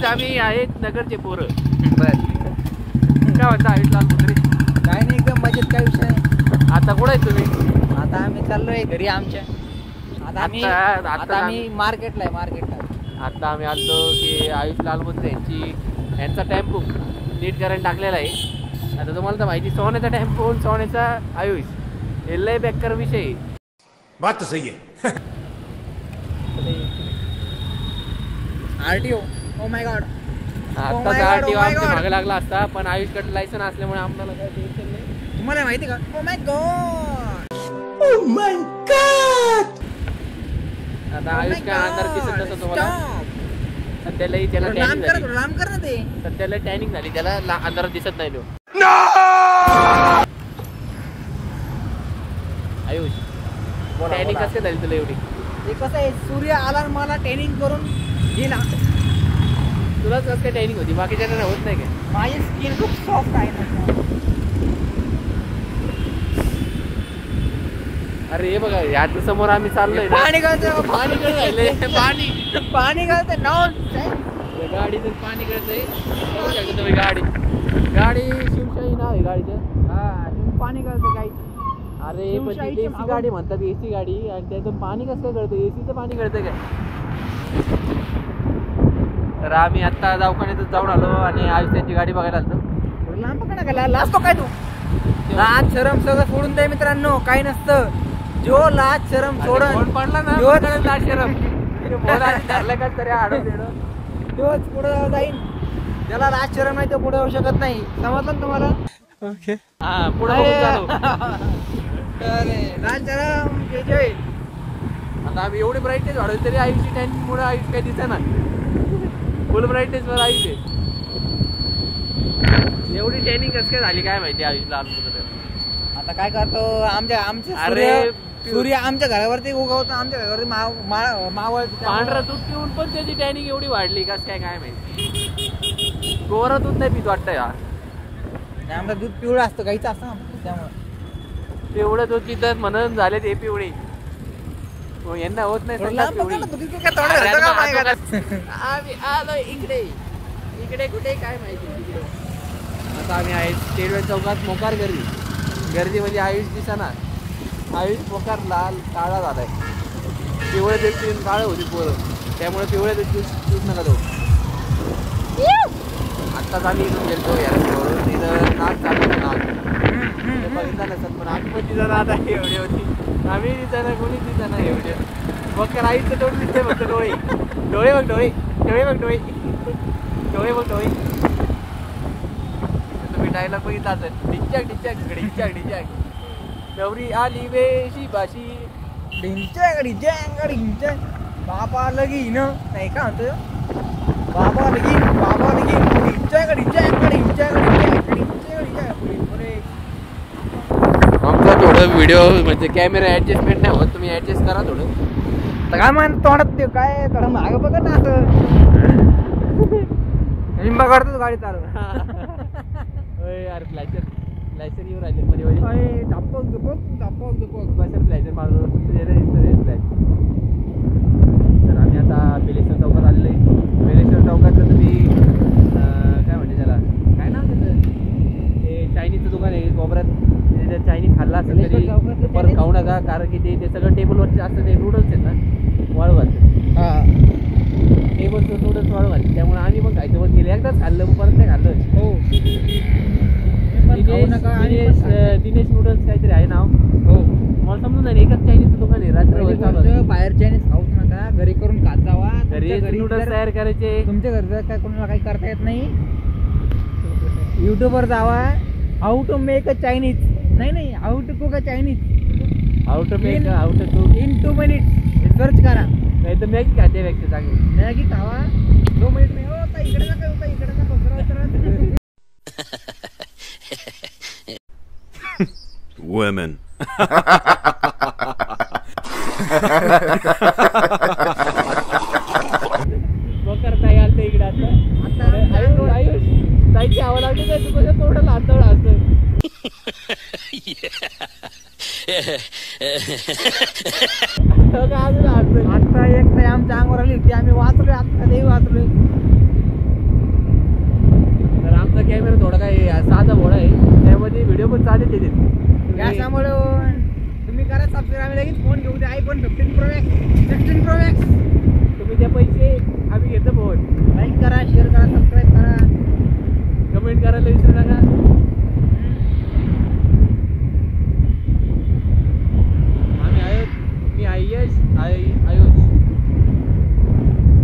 आम्ही आहेत नगरचे पोरं. बर काय म्हणता आयुष लाल मुद्रे? काय नाही, एकदम मजेत. काय विषय नाही. आता कुठे आहे तुम्ही? आता आम्ही चाललोय घरी आमच्या. आता आम्ही मार्केटला आहे, मार्केटला. आता आम्ही आलो की आयुष लाल मुद्रे यांचा टेम्पो नीट करायला टाकलेला आहे. आता तुम्हाला तर माहिती, सोन्याचा टेम्पो सोन्याचा आयुष हे लय बेकार विषय. बात तो सही है. RTO, oh my God. आता आरटीओ आमच्या मागे लागला असता, पण आयुषकडे लायसन असल्यामुळे आम्हाला काय टेन्शन नाही. तुम्हाला माहिती का? Oh my God, oh my God. आता आयुष काय अंधार दिसत नसतं तुम्हाला. सध्यालाही त्याला टॅनिंग झाली. राम कर ना ते. सध्याला टॅनिंग झाली, त्याला अंधारात दिसत नाही. नो आयुष, टॅनिंग कसं झाली तुला एवढी? ते कसं आहे, सूर्य आला मला ट्रेनिंग करून गेला. तुलाच कसं काय टॅनिंग होती, बाकीच्या होत नाही काय? माझी स्किन खूप सॉफ्ट आहे ना. अरे हे बघा, याच्या समोर आम्ही चाललोय ना. पाणी गळतंय, पाणी गळत राहिलंय. पाणी गळतंय ना. गाडीचं पाणी गळतंय. तुम्ही गाडी शिवशाही नाव आहे गाडीचं. हा, पाणी गळतंय काही. अरे पण एसी गाडी म्हणतात, एसी गाडी, आणि त्यातून पाणी कसं काय गळतं? एसीचं पाणी गळतं काय? तर आम्ही आता दवाखान्यातच जाऊन आलो आणि आज त्यांची गाडी बघायला आलो. लांब पकडा लाजतो काय तू? लाज शरम सगळं सोडून दे मित्रांनो, काही नसतं. जो लाज शरम सोडून पडला ना, लाज शरम धरलं का तरी आडून देणं, तोच पुढे जाईल. ज्याला लाज शरम नाही तो पुढे होऊ शकत नाही. समजलं ना तुम्हाला? ओके. हा, पुढे लाज शरम जय. आता आम्ही एवढी ब्राईटनेस वाढवली तरी आयुषची टॅनिंगमुळे आयुष काही दिसत ना. फुल ब्राईटनेस वर आयुष आहे. एवढी टॅनिंग कसं काय झाली काय माहिती आयुषला. आता काय करतो, आमचे सूर्य आमच्या घरावरती उगवतो. आमच्या घरावरती मावळ पांढरा दूध पिऊन पण त्याची टॅनिंग एवढी वाढली कसं काय काय माहिती. गोरा दूध नाही पित वाटतं यार. आमचं दूध पिवळं असतं, काहीच असतं त्यामुळे. पिवळं दूध पितात म्हणून झाले ते पिवळे. यांना होत नाही. आम्ही आलो इकडे कुठे काय माहिती. आता आम्ही आहे स्टेट बँक चौकात. मोकार गर्दी म्हणजे आयुष दिसना. आयुष मोकार लाल काळा झालाय. पिवळे दूध पिऊन काळं होती पोरं, त्यामुळे पिवळे दूध पिऊच नका तो. आत्ताच आम्ही इथून गेलो यार, तिथं नाक चालू नाक बघितला नसत, पण आठपती जण आता एवढी होती. आम्ही दिसना, कोणी दिसना एवढे. मग आईचं तोंड दिसते फक्त. डोळे डोळे बघ, डोळे डोळे बघ, डोळे डोळे बघ, डोळे. तुम्ही डायलॉग बघितला असेल, डिच्चाक डिच्चाक डिच्चाक डिच्चाक गौरी आली वेशी बाशी डिंचाक डिंचाक डिंचाक. बाबा लगीन नाही का म्हणतो, बाबा लगीन डिंचाक डिंचाक डिंचाक डिंचाक डिंचाक. आमचा थोडं व्हिडिओ म्हणजे कॅमेरा ॲडजस्टमेंट नाही होत, तुम्ही ॲडजस्ट करा थोडं. तर काय मान तोंडात ते काय थोडं मागं बघ ना असं. लिंबा काढतो गाडी चालू. यार फ्लॅशर येऊन राहिले मध्ये धपक धपक बसेल फ्लॅशर मारतो. तर आम्ही आता बेलेश्वर चौकात आलेलो आहे. बेलेश्वर चौकातलं तुम्ही काय म्हणते त्याला, काय नाव त्याचं, ते चायनीजचं दुकान आहे कोपऱ्यात. तिथे चायनीज खाल्ला असेल तरी परत खाऊ नका, कारण की ते सगळं टेबलवरचे असतं. ते नूडल्स आहेत ना, वाळू घालते. टेबलचं नूडल्स वाळू घालते, त्यामुळे आम्ही पण खायचं पण गेले. एकदाच खाल्लं, परत नाही खाल्लं. हो, दिनेश नूडल्स काहीतरी आहे नाव. हो, मला समजून नाही. एकच चायनीजचं दुकान आहे. रात्री बाहेर चायनीज खाऊच नका, घरी करून खात जावा. घरी नूडल्स तयार करायचे. तुमच्या घरचं काय कोणाला काही करता येत नाही, युट्यूबवर जावा, how to make a Chinese. नाही how to cook a Chinese, how to cook in 2 minutes search करा. नाही तर मॅगी खाते पेक्षा चांगली मॅगी खावा 2 मिनिट में. होता इकडे नका, होता इकडे नका. Women. मग करता याल इकडे आता आयुष ताईची आवाज लागली तर तू कसं तोंडाला आंधळ असतं. आता एक नाही आमच्या अंगावर आली होती, आम्ही वाचलोय. आता वाचलोय. तर आमचा कॅमेरा थोडा काय साधा भोळा आहे, त्यामध्ये व्हिडिओ पण साधेच येते. त्याच्यामुळे तुम्ही करा सबस्क्राईब. आम्ही लगेच फोन घेऊ द्या iPhone 15 Pro Max, 16 Pro Max. तुम्ही त्या पैसे आम्ही घेतो फोन. लाईक करा, शेअर करा, सबस्क्राईब करा, कमेंट करायला विसरू नका. आम्ही आयोज, मी आयुष, आयुष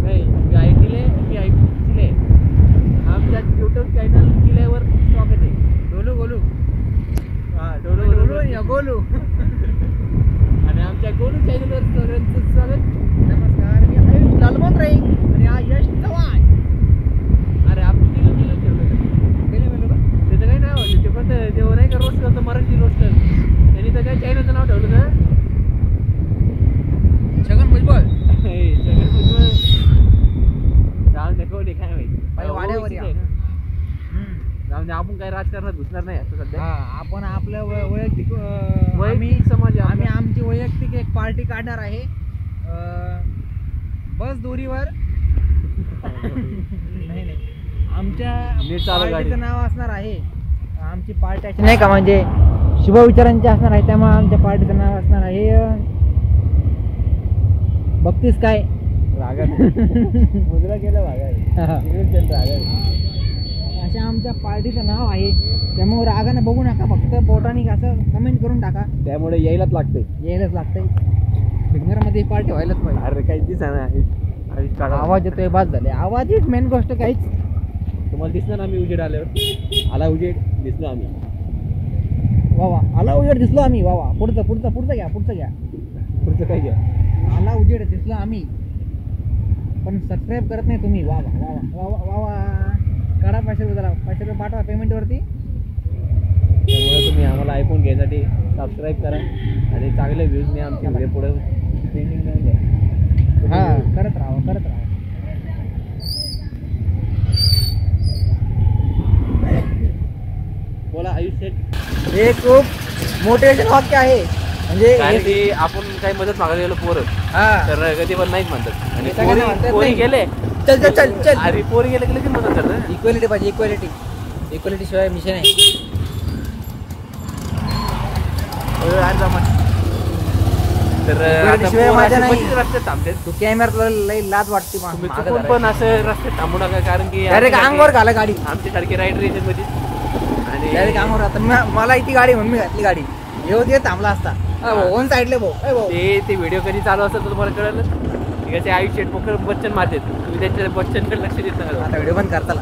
नाही, मी आयटीले, मी आयटीले. आमच्या यूट्यूब चॅनल किल्ल्यावर स्वागत आहे. गोलू गोलू हा, गोलू गोलू. आणि आमच्या गोलू चॅनलवर सगळ्यांचं स्वागत. नमस्कार, मी आयुष लालमोत्रे आणि हा यश चव्हाण. अरे आपण दिलं ठेवलं त्याचं काही नाव होतं, ते पण तेव्हा नाही का रोस्टर होतं, मराठी रोस्टर. त्यांनी तर काय चॅनलचं नाव ठेवलं ना, छगन भुजबळ. सगळं भुजबळ. जाऊन दे, कोणी काय माहिती वाड्यावर या. जाऊन दे, आपण काही राजकारणात घुसणार नाही आता सध्या. आपण आपलं वैयक्तिक वैयक्तिक समाज आहे आम्ही आपला. आमची वैयक्तिक एक पार्टी काढणार आहे बस दोरीवर. नाही नाही, आमच्या नीट चालू गाडी. पार्टीचं नाव असणार आहे, आमची पार्टी अशी नाही का म्हणजे शुभविचारांची असणार आहे, त्यामुळे आमच्या पार्टीचं नाव असणार आहे बघतीस काय रागात मुजरा केलं अशा आमच्या पार्टीचं नाव आहे. त्यामुळे रागानं बघू नका, फक्त बोटाने असं कमेंट करून टाका. त्यामुळे यायलाच लागतंय. यायलाच लागतंय. भिंगरमध्ये पार्टी व्हायलाच पाहिजे. अरे काही दिसा आवाज येतोय, बाद झाले आवाज. हीच मेन गोष्ट काहीच. तुम्हाला दिसलं ना आम्ही उजेड आल्यावर, आला उजेड दिसलो आम्ही. वा वा, आला उजेड दिसलो आम्ही. वा वा, पुढचं पुढचं पुढचं घ्या, पुढचं घ्या. पुढचं काय घ्या. आला उजेड दिसलो आम्ही, पण सबस्क्राईब करत नाही तुम्ही. वा वा वा वा वा वा वा. काढा 500 रुपये, 500 रुपये पाठवा पेमेंटवरती. त्यामुळे तुम्ही आम्हाला ऐकून घ्यायसाठी सबस्क्राईब करा आणि चांगले व्ह्यूजने आमचे व्हिडिओ पुढे ट्रेंडिंग जाऊन द्या. हा, करत राहा करत राहा. बोला आयुष्य. हे खूप मोटिवेशन वाक्य आहे. म्हणजे कारण की आपण काही मदत मागायला गेलो पोरं हा, तर कधी पण नाहीच म्हणतात. आणि सगळ्यांना म्हणतात पोरी नाही. गेले, चल चल चल चल. अरे पोरी गेले की लगेच मदत करतात. इक्वॅलिटी पाहिजे, इक्वॅलिटी. इक्वॅलिटी शिवाय मिशन आहे. तर आता शिवाय पोरं माझ्या असे नाही. बरेच रस्त्यात थांबतात. तू कॅमेरा लई लाज वाटते. तुम्ही चुकून पण असं रस्त्यात थांबू नका, कारण की डायरेक्ट अंगावर घाला गाडी. आमच्यासारखी राईड रेस मध्ये आणि डायरेक्ट अंगावर आता मला इथे गाडी म्हणून मी घातली गाडी. येऊ दे, थांबला असता. वन साईडले भाऊ. ते व्हिडिओ कधी चालू असतात तुम्हाला कळलं. ठीक आहे, ते आयुष्य बच्चन मारतात, तुम्ही त्यांच्या बच्चनकडे लक्ष देत नका. आता व्हिडिओ बंद करताला.